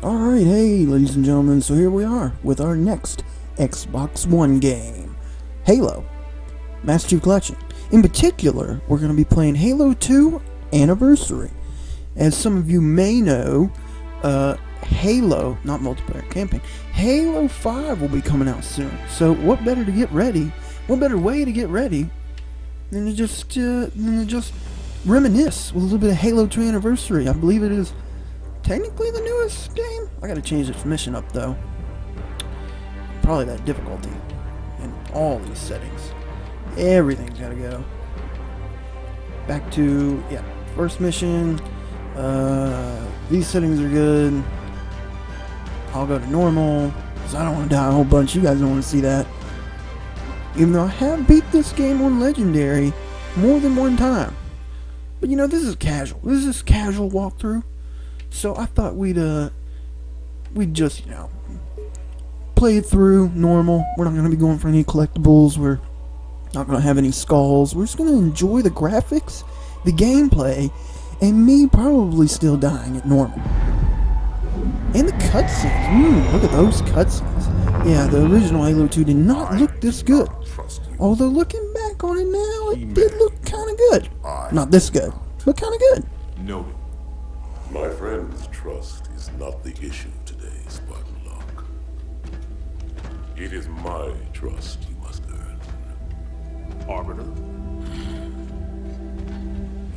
Alright, hey ladies and gentlemen, so here we are with our next Xbox One game, Halo Master Chief Collection. In particular, we're going to be playing Halo 2 Anniversary. As some of you may know, Halo, not multiplayer campaign, Halo 5 will be coming out soon. So what better way to get ready than to just reminisce with a little bit of Halo 2 Anniversary. I believe it is technically the newest game. I gotta change its mission up though. Probably that difficulty in all these settings. Everything's gotta go. Back to, first mission. These settings are good. I'll go to normal, because I don't want to die a whole bunch. You guys don't want to see that. Even though I have beat this game on Legendary more than one time. But you know, this is casual. This is casual walkthrough. So I thought we'd just, play it through normal. We're not going to be going for any collectibles. We're not going to have any skulls. We're just going to enjoy the graphics, the gameplay, and me probably still dying at normal. And the cutscenes. Look at those cutscenes. Yeah, the original Halo 2 did not look this good. Although looking back on it now, it did look kind of good. Not this good, but kind of good. No. My friend's trust is not the issue today, Spartan Locke. It is my trust you must earn. Arbiter?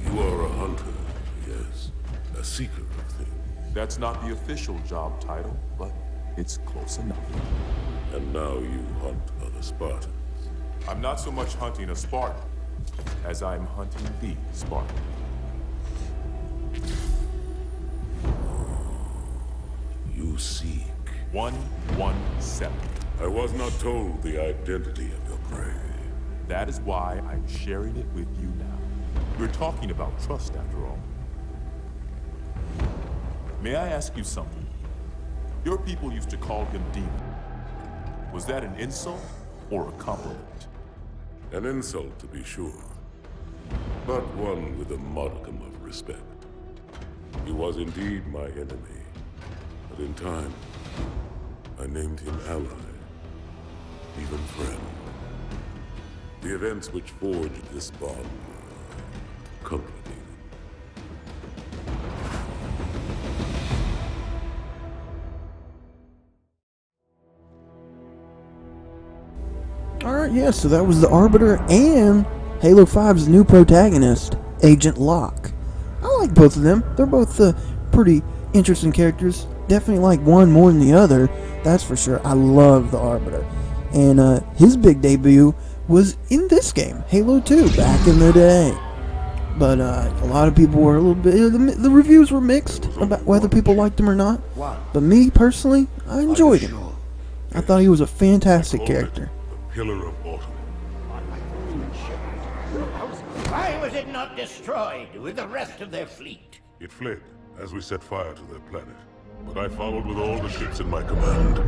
You are a hunter, yes. A seeker of things. That's not the official job title, but it's close enough. And now you hunt other Spartans. I'm not so much hunting a Spartan as I'm hunting the Spartan. You seek. 117. I was not told the identity of your prey. That is why I'm sharing it with you now. We're talking about trust, after all. May I ask you something? Your people used to call him Demon. Was that an insult or a compliment? An insult, to be sure. But one with a modicum of respect. He was indeed my enemy. But in time, I named him ally, even friend. The events which forged this bond were complicated. Alright, yeah, so that was the Arbiter and Halo 5's new protagonist, Agent Locke. I like both of them. They're both pretty interesting characters. Definitely like one more than the other, that's for sure. I love the Arbiter. And his big debut was in this game, Halo 2, back in the day. But a lot of people were a little bit... The reviews were mixed about whether people liked him or not. But me, personally, I enjoyed him. I thought he was a fantastic character. The Pillar of Autumn. Why was it not destroyed with the rest of their fleet? It fled as we set fire to their planet. But I followed with all the ships in my command.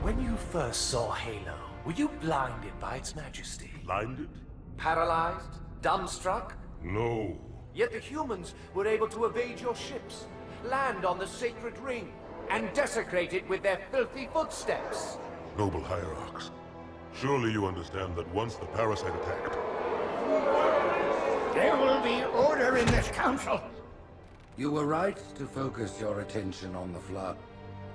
When you first saw Halo, were you blinded by its majesty? Blinded? Paralyzed? Dumbstruck? No. Yet the humans were able to evade your ships, land on the sacred ring, and desecrate it with their filthy footsteps. Noble hierarchs, surely you understand that once the parasite attacked... There will be order in this council. You were right to focus your attention on the Flood.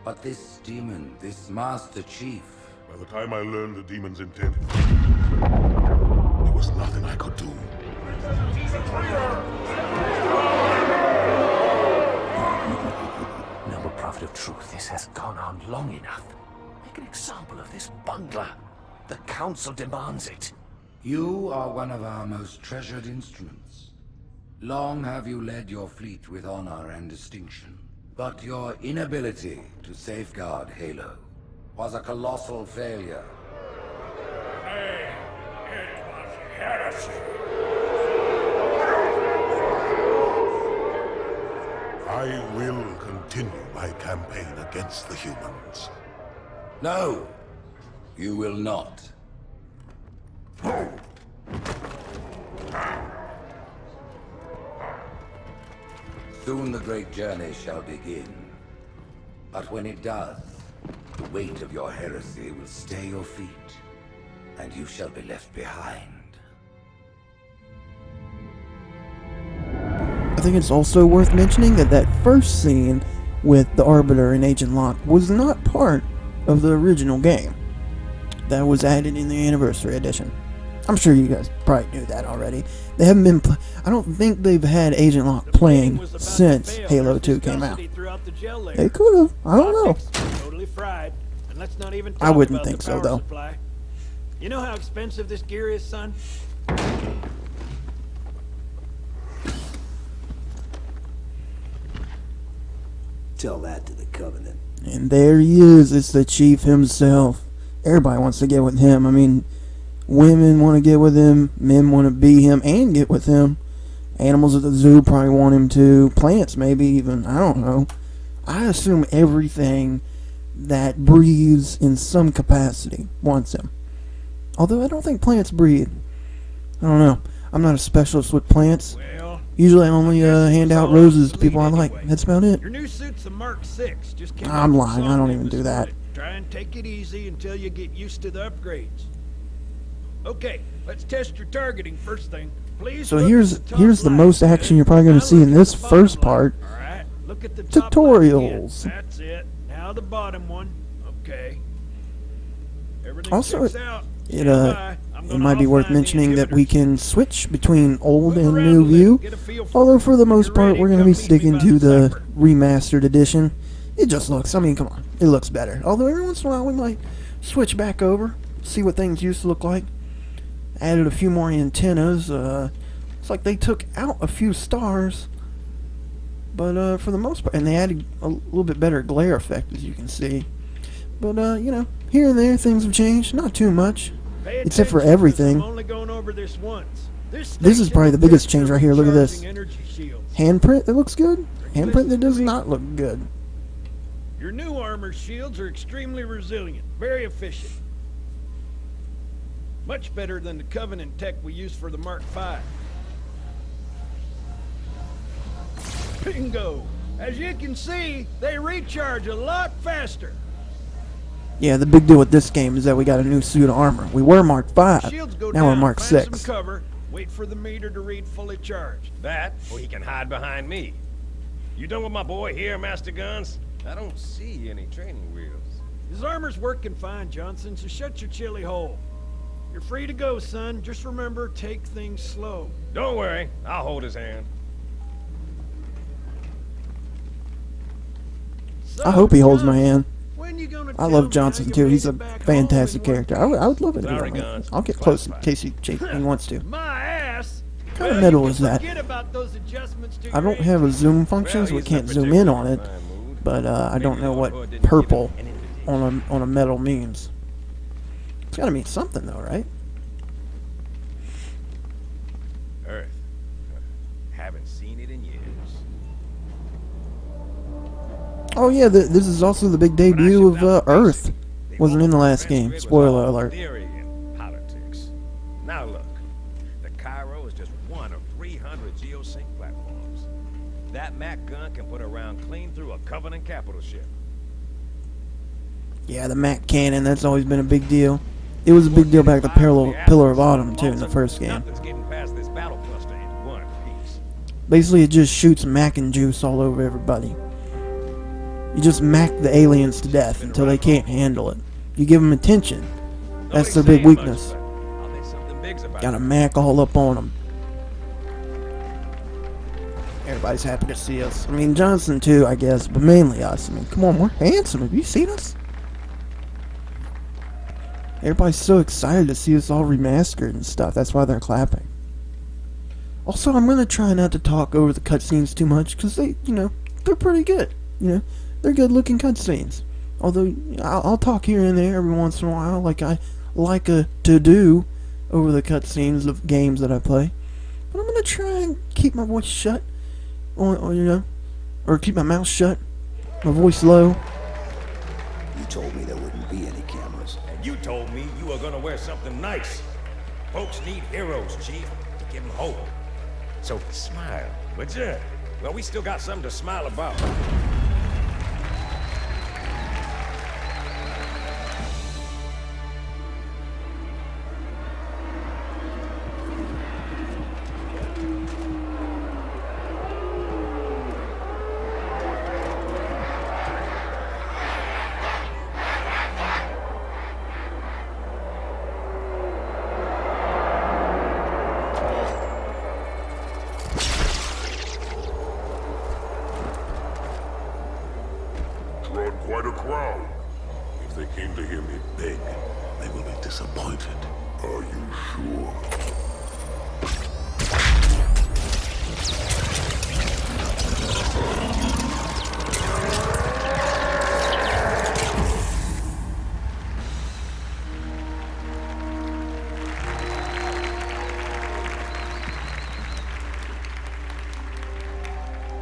But this demon, this Master Chief... By the time I learned the demon's intent, there was nothing I could do. Noble prophet of truth, this has gone on long enough. Make an example of this bungler. The council demands it. You are one of our most treasured instruments. Long have you led your fleet with honor and distinction. But your inability to safeguard Halo was a colossal failure. Nay, it was heresy. I will continue my campaign against the humans. No, you will not. Soon the great journey shall begin. But when it does, the weight of your heresy will stay your feet, and you shall be left behind. I think it's also worth mentioning that that first scene with the Arbiter and Agent Locke was not part of the original game. That was added in the Anniversary Edition. I'm sure you guys probably knew that already. They haven't been. I don't think they've had Agent Locke playing since Halo 2 came out. They could have. I don't know. Totally fried. And let's not even I wouldn't think so, though. Supply. You know how expensive this gear is, son? Tell that to the Covenant. And there he is. It's the Chief himself. Everybody wants to get with him. I mean, women want to get with him. Men want to be him and get with him. Animals at the zoo probably want him to. Plants maybe even. I don't know. I assume everything that breathes in some capacity wants him. Although I don't think plants breathe. I don't know. I'm not a specialist with plants. Well, Usually I only hand out roses to people I like. That's about it. your new suit's a Mark 6. Just came I'm out lying. from I don't Sony even do this that. morning. Try and take it easy until you get used to the upgrades. Okay, let's test your targeting first thing. Please. So look here's at the top the left, most action you're probably going Now to see in look at this the bottom first left. part. All right, look at the top left Tutorials. again. That's it. Now the bottom one. Okay. Everything Also, checks out. It Stand by. I'm it gonna might be worth offline the mentioning that we inhibitors. can switch between old Move and around new a little, view. get a feel for Although it. for the When most you're part ready, we're going to come be meet me sticking by to the cipher. remastered edition. It just looks, I mean, come on, it looks better. Although every once in a while we might switch back over, see what things used to look like. Added a few more antennas. It's like they took out a few stars, but for the most part, and they added a little bit better glare effect, as you can see. But you know, here and there things have changed, not too much, Pay except for attention, 'cause everything. I'm only going over this once. This is station probably the will biggest fix change your right here. Look at this. recharging energy shields. Handprint that looks good. Handprint that does not look good. Your new armor shields are extremely resilient, very efficient. Much better than the Covenant tech we used for the Mark V. Bingo! As you can see, they recharge a lot faster. Yeah, the big deal with this game is that we got a new suit of armor. We were Mark V, Shields go now we're down, Mark find 6. some cover, wait for the meter to read fully charged. That, or he can hide behind me. You done with my boy here, Master Guns? I don't see any training wheels. His armor's working fine, Johnson, so shut your chilly hole. You're free to go, son. Just remember, take things slow. Don't worry, I'll hold his hand. So, I hope he holds my Johnson, hand. when you gonna I tell love me Johnson how you too. made He's it a back fantastic home in one character. piece? I would love it if he Sorry, got my Guns. I'll get close in Classified. case he wants to. My ass. What kind of Well, metal you is can that? forget about those adjustments to I your don't have a engine. zoom function, so we he's in a can't zoom in on it. particularly fine mood. But I don't know Maybe what Lord didn't give purple him an invitation. on a metal means. It's got to mean something though, right? Earth. Haven't seen it in years. Oh yeah, this is also the big debut of Earth. They Wasn't all in the last fence game. grid was Spoiler all alert. Theory and politics. Now look, the Cairo is just one of 300 geosync platforms. That Mac gun can put a round clean through a Covenant capital ship. Yeah, the Mac cannon. That's always been a big deal. It was a big deal back at the Pillar of Autumn too in the first game. Nothing's getting past this battle cluster in one piece. Basically, it just shoots Mac and juice all over everybody. You just mac the aliens to death until they can't handle it. You give them attention. That's their Nobody's big saying much, weakness. but I'll bet something big's about Gotta to mac all up on them. Everybody's happy to see us. I mean, Johnson too, I guess, but mainly us. I mean, come on, we're handsome. Have you seen us? Everybody's so excited to see us all remastered and stuff. That's why they're clapping. Also, I'm gonna try not to talk over the cutscenes too much because they, they're pretty good. They're good-looking cutscenes. Although I'll talk here and there every once in a while, like I like to do over the cutscenes of games that I play. But I'm gonna try and keep my voice shut, or keep my mouth shut, my voice low. You told me there wouldn't be any cameras. And you told me you were gonna wear something nice. Folks need heroes, Chief, to give them hope. So smile, would ya? Well, we still got something to smile about. disappointed. Are you sure?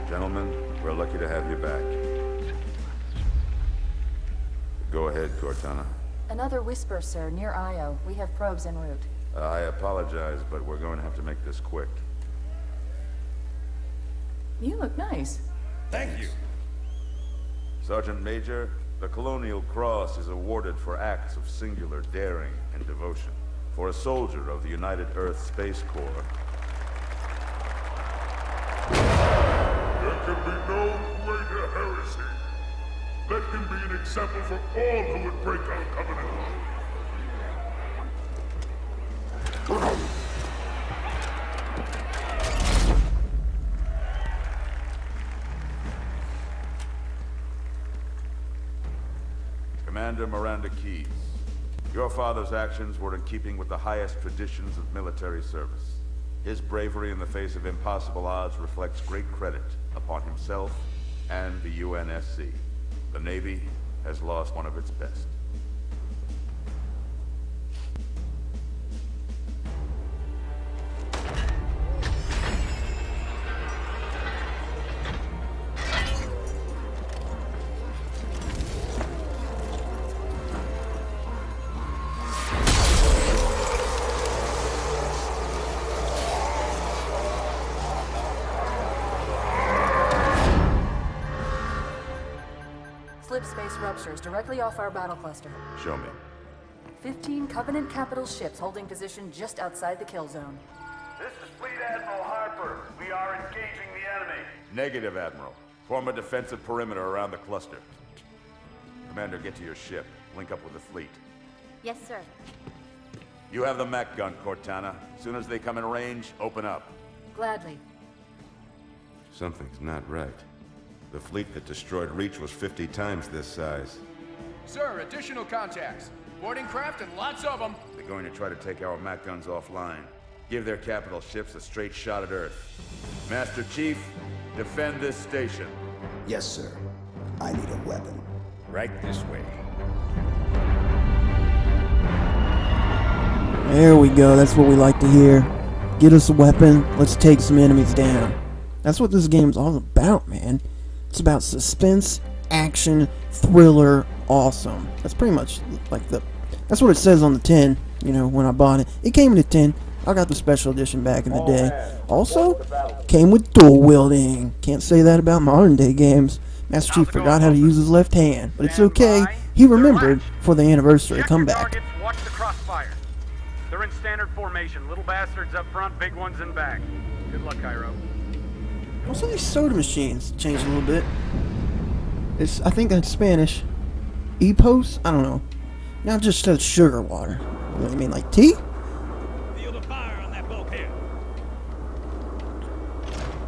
Gentlemen, we're lucky to have you back. Go ahead, Cortana. Another whisper, sir, near Io. We have probes en route. I apologize, but we're going to have to make this quick. You look nice. Thank you. Sergeant Major, the Colonial Cross is awarded for acts of singular daring and devotion. For a soldier of the United Earth Space Corps, there can be no greater heresy. Let him be an example for all who would break our covenant. Commander Miranda Keyes, your father's actions were in keeping with the highest traditions of military service. His bravery in the face of impossible odds reflects great credit upon himself and the UNSC. The Navy has lost one of its best. Slip space ruptures directly off our battle cluster. Show me. 15 Covenant capital ships holding position just outside the kill zone. This is Fleet Admiral Harper. We are engaging the enemy. Negative, Admiral. Form a defensive perimeter around the cluster. Commander, get to your ship. Link up with the fleet. Yes, sir. You have the mech gun, Cortana. As soon as they come in range, open up. Gladly. Something's not right. The fleet that destroyed Reach was 50 times this size. Sir, additional contacts. Boarding craft and lots of them. They're going to try to take our mech guns offline. Give their capital ships a straight shot at Earth. Master Chief, defend this station. Yes, sir. I need a weapon. Right this way. There we go. That's what we like to hear. Get us a weapon. Let's take some enemies down. That's what this game's all about, man. It's about suspense, action, thriller, awesome. That's pretty much like that's what it says on the tin, you know, when I bought it. It came in a tin. I got the special edition back in the day. Also, came with dual wielding. Can't say that about modern day games. Master Chief forgot how to use his left hand, but it's okay. He remembered for the anniversary comeback. Watch the crossfire. They're in standard formation. Little bastards up front, big ones in back. Good luck, Cairo. Also, these soda machines changed a little bit. I think that's Spanish. Epos? I don't know. Now it just says sugar water. What do you mean, like tea? Feel the fire on that bulkhead.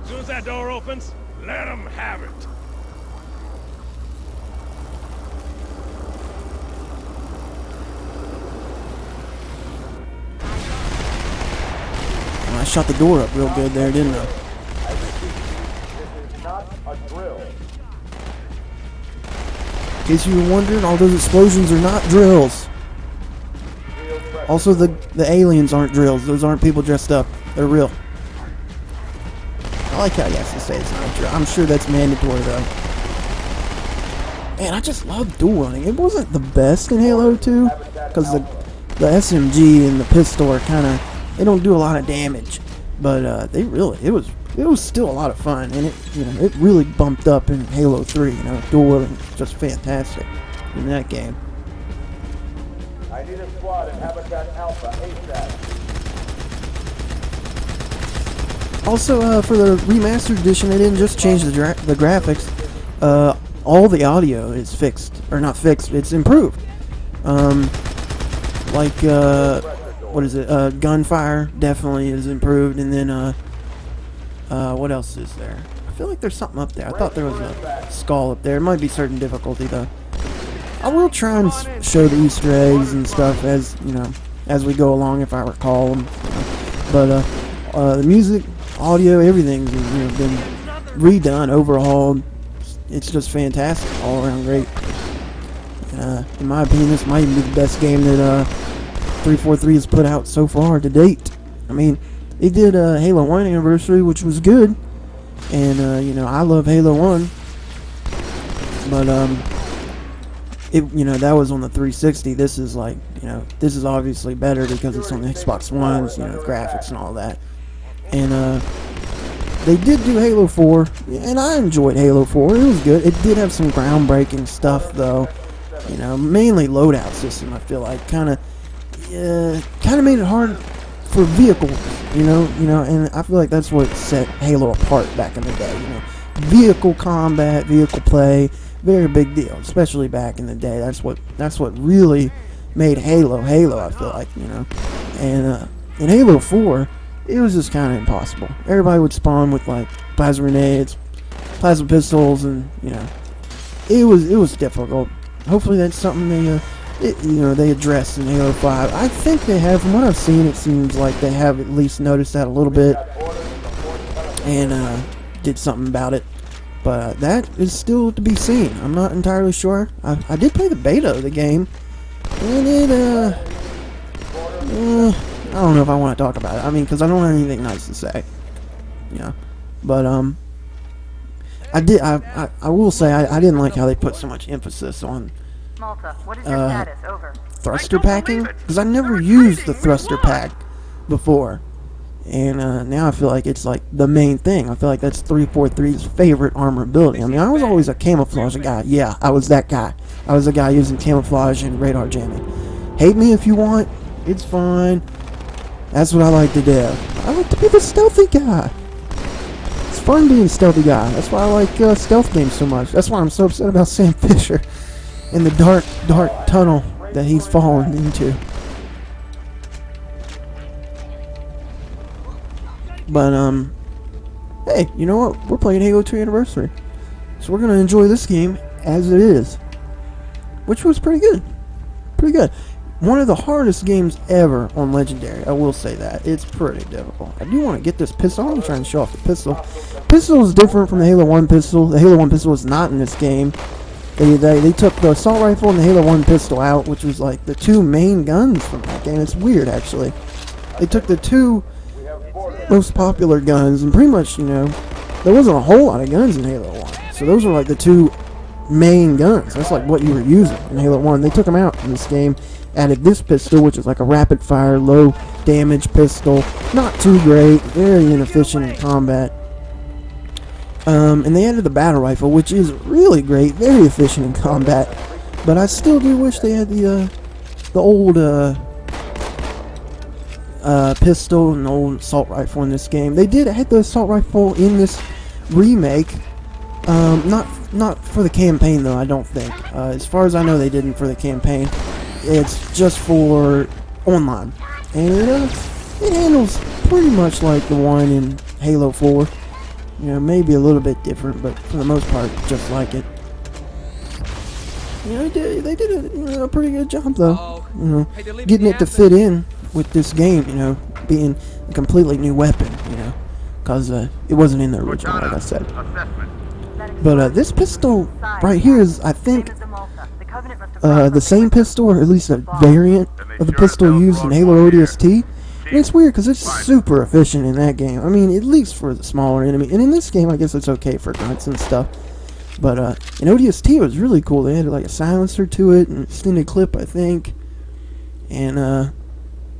As soon as that door opens, let them have it. Well, I shot the door up real good there, didn't I? In case you were wondering, all those explosions are not drills. Also, the aliens aren't drills. Those aren't people dressed up. They're real. I like how he has to say it's not drill. I'm sure that's mandatory, though. Man, I just love dual wielding. It wasn't the best in Halo 2, because the SMG and the pistol are kind of, they don't do a lot of damage. But it was still a lot of fun, and it really bumped up in Halo 3. Dual wielding is just fantastic in that game. I need a squad in Habitat Alpha ASAP. Also, for the remastered edition, they didn't just change the graphics. All the audio is fixed, or not fixed. It's improved. What is it? Gunfire definitely is improved, and then what else is there? I feel like there's something up there. I thought there was a skull up there. It might be certain difficulty though. I will try and show the Easter eggs and stuff as as we go along, if I recall them. But the music, audio, everything's been redone, overhauled. It's just fantastic, all around great. In my opinion, this might even be the best game that 343 has put out so far to date. I mean, they did Halo 1 Anniversary, which was good, and I love Halo 1, but that was on the 360. This is like, this is obviously better because it's on the Xbox One's, graphics and all that. And they did do Halo 4, and I enjoyed Halo 4. It was good. It did have some groundbreaking stuff, though. Mainly loadout system. I feel like kind of made it hard for vehicles. And I feel like that's what set Halo apart back in the day. Vehicle combat, vehicle play, very big deal, especially back in the day. That's what really made Halo. I feel like, and in Halo 4, it was just kind of impossible. Everybody would spawn with like plasma grenades, plasma pistols, and it was difficult. Hopefully that's something they addressed in Halo 5. I think they have. From what I've seen, it seems like they have at least noticed that a little bit and did something about it. But that is still to be seen. I'm not entirely sure. I did play the beta of the game, and it I don't know if I want to talk about it. I mean, because I don't have anything nice to say. But I will say I didn't like how they put so much emphasis on Malta, what is your status? Over. thruster packing, because I never used the thruster pack before, and now I feel like it's like the main thing. I feel like that's 343's favorite armor ability. I mean, I was always a camouflage guy. Yeah, I was that guy. I was the guy using camouflage and radar jamming. Hate me if you want. It's fine. That's what I like to do. I like to be the stealthy guy. It's fun being a stealthy guy. That's why I like stealth games so much. That's why I'm so upset about Sam Fisher in the dark tunnel that he's fallen into. But, hey, you know what? We're playing Halo 2 Anniversary. So we're going to enjoy this game as it is. Which was pretty good. Pretty good. One of the hardest games ever on Legendary. I will say that. It's pretty difficult. I do want to get this pistol. I'm going to try and show off the pistol. Pistol is different from the Halo 1 pistol. The Halo 1 pistol is not in this game. They took the assault rifle and the Halo 1 pistol out, which was like the two main guns from that game. It's weird, actually. They took the two most popular guns, and pretty much, there wasn't a whole lot of guns in Halo 1. So those were like the two main guns. That's like what you were using in Halo 1. They took them out in this game. Added this pistol, which is like a rapid fire, low damage pistol. Not too great, very inefficient in combat. And they added the battle rifle, which is really great, very efficient in combat. But I still do wish they had the old pistol and the old assault rifle in this game. They did add the assault rifle in this remake. Not for the campaign though, I don't think. As far as I know, they didn't for the campaign. It's just for online, and it handles pretty much like the one in Halo 4. Maybe a little bit different, but for the most part, just like it. They did a pretty good job though. Getting it to fit in with this game. Being a completely new weapon. Because it wasn't in the original, like I said. But this pistol right here is, I think, the same pistol, or at least a variant of the pistol used in Halo ODST. And it's weird because it's super efficient in that game. I mean, at least for the smaller enemy. And in this game, I guess it's okay for grunts and stuff. But in ODST, it was really cool. They added like a silencer to it, an extended clip, I think. And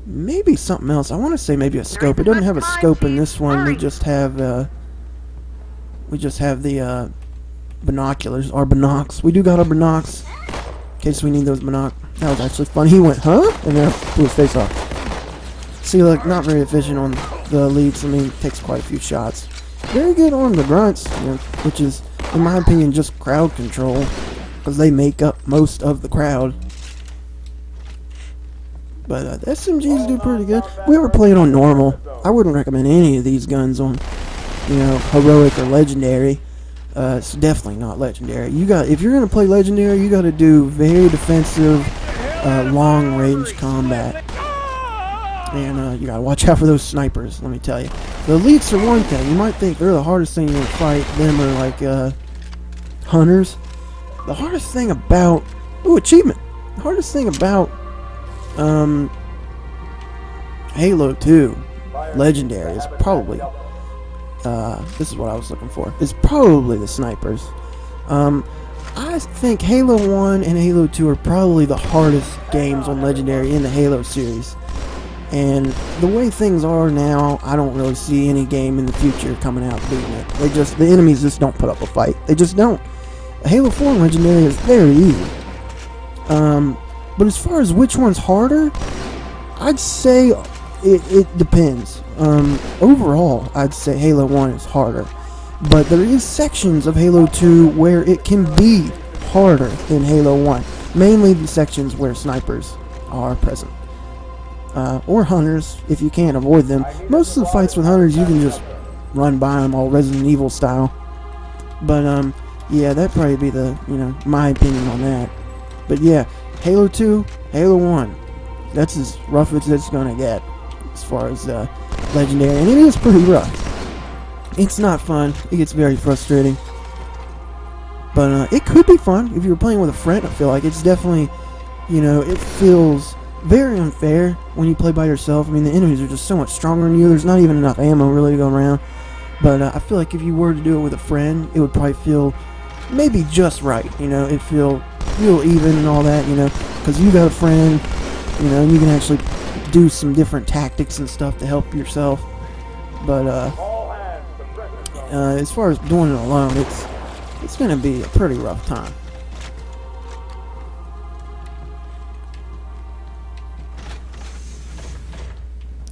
maybe something else. I want to say maybe a scope. It doesn't have a scope in this one. We just have the binoculars, our binocs. We do got our binocs in case we need those binocs. That was actually fun. He went, huh? And then blew his face off. See, look, not very efficient on the elites. I mean, it takes quite a few shots. Very good on the grunts, which is, in my opinion, just crowd control, because they make up most of the crowd. But the SMGs do pretty good. We ever played on normal. I wouldn't recommend any of these guns on, heroic or legendary. It's definitely not legendary. If you're gonna play legendary, you got to do very defensive, long-range combat, and you gotta watch out for those snipers. Let me tell you, the elites are one thing. You might think they're the hardest thing to fight. Them are like hunters. The hardest thing about achievement. The hardest thing about Halo 2 Legendary is probably this is what I was looking for. Is probably the snipers. I think Halo 1 and Halo 2 are probably the hardest games on Legendary in the Halo series. And the way things are now, I don't really see any game in the future coming out beating it. The enemies just don't put up a fight. They just don't. Halo 4 Legendary is very easy. But as far as which one's harder, I'd say it depends. Overall, I'd say Halo 1 is harder. But there is sections of Halo 2 where it can be harder than Halo 1. Mainly the sections where snipers are present. Or hunters, if you can't avoid them. Most of the fights with hunters, you can just run by them all Resident Evil style. But, yeah, that'd probably be my opinion on that. But yeah, Halo 2, Halo 1, that's as rough as it's gonna get as far as Legendary, and it is pretty rough. It's not fun. It gets very frustrating. But it could be fun if you were playing with a friend. I feel like it's definitely, it feels very unfair when you play by yourself. I mean, the enemies are just so much stronger than you. There's not even enough ammo really to go around. But I feel like if you were to do it with a friend, it would probably feel maybe just right. It'd feel even and all that, because you got a friend, and you can actually do some different tactics and stuff to help yourself. But as far as doing it alone, it's going to be a pretty rough time.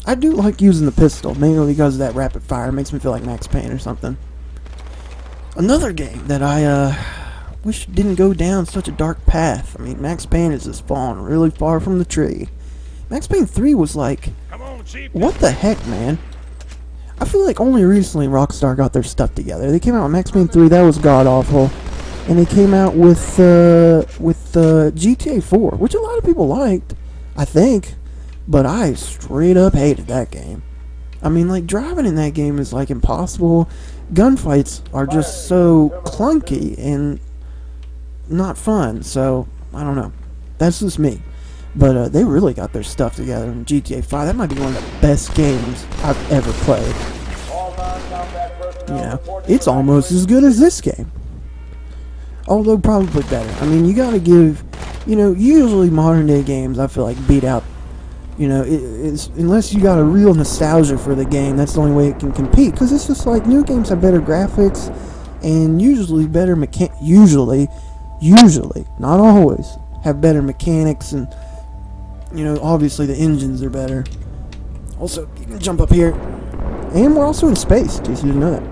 I do like using the pistol, mainly because of that rapid fire. It makes me feel like Max Payne or something. Another game that I wish didn't go down such a dark path. I mean, Max Payne has just fallen really far from the tree. Max Payne 3 was like, what the heck, man? I feel like only recently Rockstar got their stuff together. They came out with Max Payne 3, that was god-awful. And they came out with GTA 4, which a lot of people liked, I think. But I straight up hated that game. I mean, like, driving in that game is, like, impossible. Gunfights are just so clunky and not fun. So, I don't know. That's just me. But they really got their stuff together in GTA 5. That might be one of the best games I've ever played. It's almost as good as this game. Although probably better. I mean, you gotta give, usually modern day games I feel like beat out, it's, unless you got a real nostalgia for the game, that's the only way it can compete. Because it's just like new games have better graphics and usually better usually, not always, have better mechanics and, obviously the engines are better. Also, you can jump up here. And we're also in space, in case you didn't know that.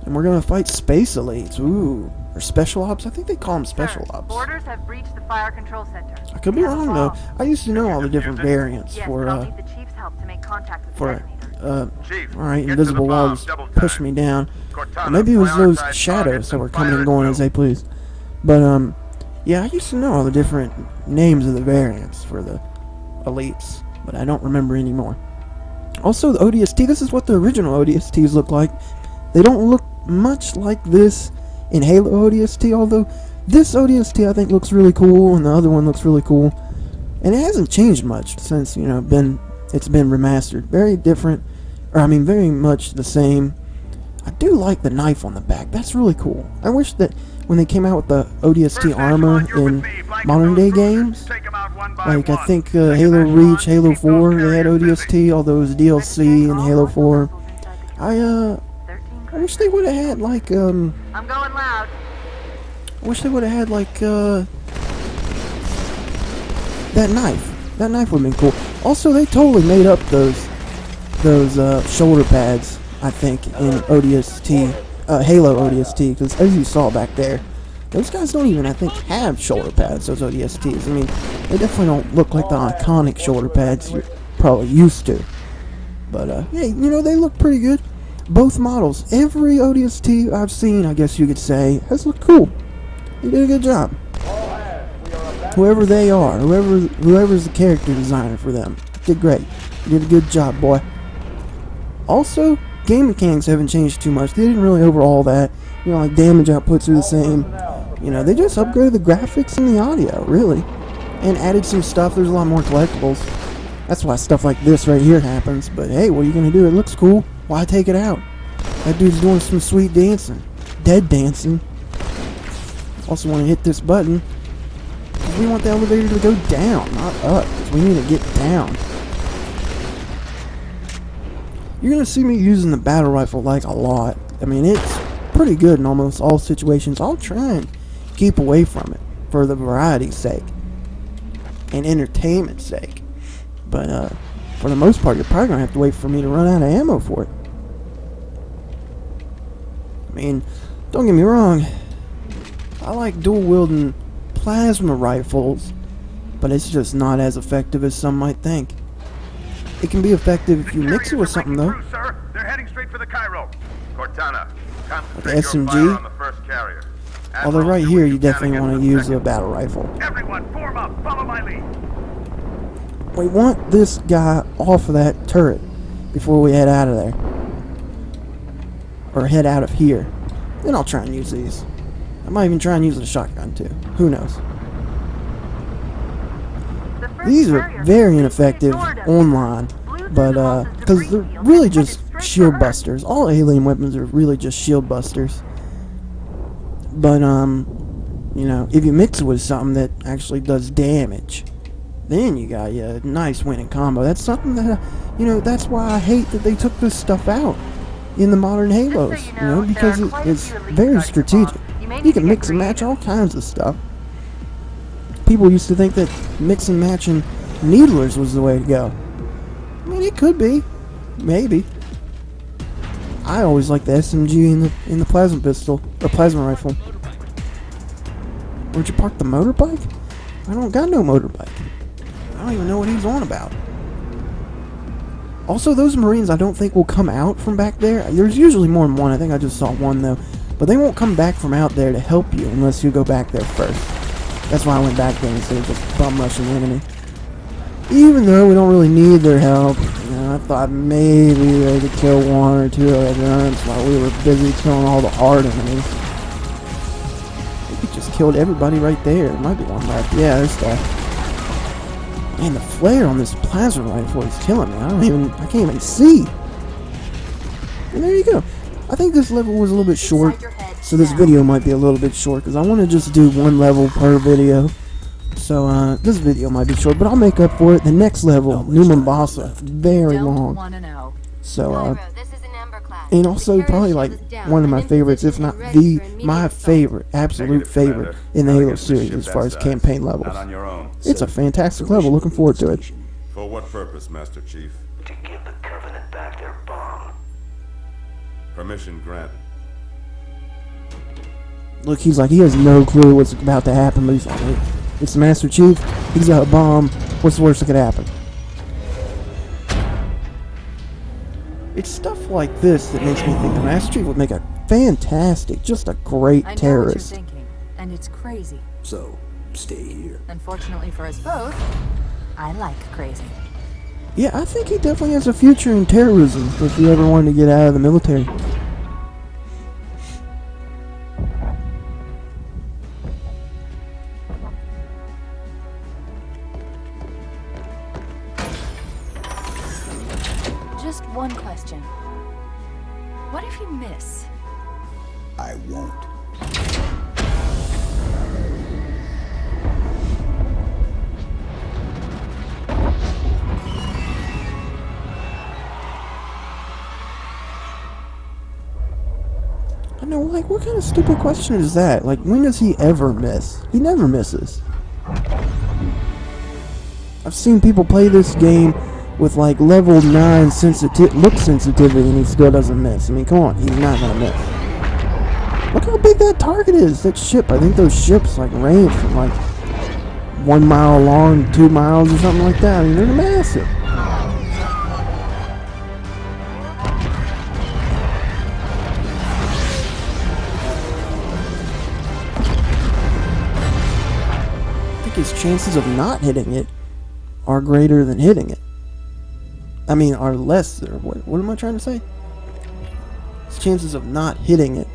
And we're going to fight space elites. Ooh. Or special ops? I think they call them special ops. Boarders have breached the fire control center. I could be wrong, though. I used to know all the different variants for, I'll need the chief's help to make contact with the detonator. Alright, invisible walls pushed me down. Maybe it was those shadows that were coming and going as they pleased. But, yeah, I used to know all the different names of the variants for the elites, but I don't remember anymore. Also, the ODST, this is what the original ODSTs look like. They don't look much like this in Halo ODST, although this ODST I think looks really cool, and the other one looks really cool. And it hasn't changed much since, it's been remastered. Very different, very much the same. I do like the knife on the back. That's really cool. I wish that when they came out with the ODST armor in modern day games, like I think Halo Reach, Halo 4, they had ODST, although it was DLC in Halo 4. I wish they would have had like I'm going loud. I wish they would have had like that knife. That knife would have been cool. Also, they totally made up those shoulder pads, I think, in ODST, Halo ODST, because as you saw back there, those guys don't even, I think, have shoulder pads, those ODSTs. I mean, they definitely don't look like the iconic shoulder pads you're probably used to. But, yeah, they look pretty good. both models, every ODST I've seen, I guess you could say, has looked cool. They did a good job. Whoever they are, whoever's the character designer for them, did great. Did a good job, boy. Also, game mechanics haven't changed too much. They didn't really overhaul that. You know, like damage outputs are the same. You know, they just upgraded the graphics and the audio, really. And added some stuff. There's a lot more collectibles. That's why stuff like this right here happens. But hey, what are you going to do? It looks cool. Why take it out? That dude's doing some sweet dancing. Dead dancing. Also want to hit this button. We want the elevator to go down, not up. We need to get down. You're going to see me using the battle rifle like a lot. I mean, it's pretty good in almost all situations. I'll try and keep away from it for the variety's sake and entertainment's sake. But for the most part, you're probably going to have to wait for me to run out of ammo for it. I mean, don't get me wrong. I like dual-wielding plasma rifles, but it's just not as effective as some might think. It can be effective if you mix it with something, though. Through, sir. They're heading straight for the Cairo. Cortana, Like the SMG. on the first carrier. Although right here, you definitely want to use a battle rifle. Everyone, form up. Follow my lead. We want this guy off of that turret before we head out of there. Or head out of here. Then I'll try and use these. I might even try and use the shotgun too. Who knows? These are very ineffective online, but because they're really just shield busters. All alien weapons are really just shield busters. But you know, if you mix it with something that actually does damage, then you got a nice winning combo. That's something that you know. That's why I hate that they took this stuff out in the modern Halos. You know, because it's very strategic. You can mix and match all kinds of stuff. People used to think that mix and matching needlers was the way to go. I mean, it could be, maybe. I always like the SMG in the plasma pistol or plasma rifle. Where'd you park the motorbike? I don't got no motorbike. I don't even know what he's on about. Also, those Marines I don't think will come out from back there. There's usually more than one. I think I just saw one though. But they won't come back from out there to help you unless you go back there first. That's why I went back there instead of just bum rushing the enemy. Even though we don't really need their help. You know, I thought maybe they could kill one or two of the guns while we were busy killing all the hard enemies. We just killed everybody right there. There might be one left. Yeah, there's that. Man, the flare on this plasma rifle is killing me. I can't even see. And there you go. I think this level was a little bit short, so this video might be a little bit short because I want to just do one level per video. So this video might be short, but I'll make up for it. The next level, New Mombasa, very long. So and also probably like one of my favorites, if not my favorite, absolute favorite in the Halo series as far as campaign levels. It's a fantastic level. Looking forward to it. For what purpose, Master Chief? To give the Covenant back their bomb. Permission granted. Look, he's like, he has no clue what's about to happen, but he's like, it's the Master Chief, he's got a bomb, what's the worst that could happen? It's stuff like this that makes me think the Master Chief would make a fantastic, just a great terrorist. I know what you're thinking, and it's crazy. So, stay here. Unfortunately for us both, I like crazy. Yeah, I think he definitely has a future in terrorism if he ever wanted to get out of the military. Just one question. What if you miss? I won't. I know, like, what kind of stupid question is that? Like, when does he ever miss? He never misses. I've seen people play this game with, like, level 9 look sensitivity, and he still doesn't miss. I mean, come on, he's not gonna miss. Look how big that target is, that ship. I think those ships, like, range from, like, 1 mile long, 2 miles, or something like that. I mean, they're massive. his chances of not hitting it are greater than hitting it. I mean, are less. Or what am I trying to say? His chances of not hitting it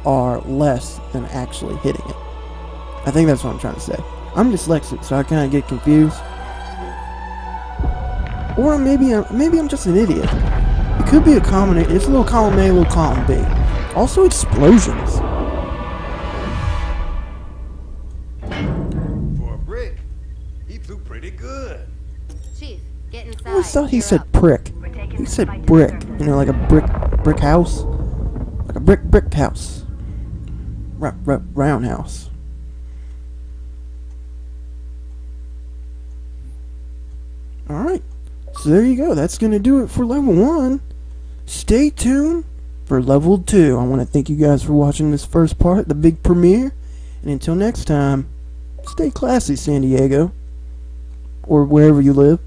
are less than actually hitting it. I think that's what I'm trying to say. I'm dyslexic, so I kind of get confused. Or maybe I'm just an idiot. It could be a combination. It's a little column A, a little column B. Also explosions. For a brick, he flew pretty good. Chief, get inside. I always thought he said prick. He said brick. You know, like a brick house. Like a brick house. Roundhouse. Alright. So there you go. That's going to do it for level 1. Stay tuned for level 2. I want to thank you guys for watching this first part, the big premiere. And until next time, stay classy, San Diego. Or wherever you live.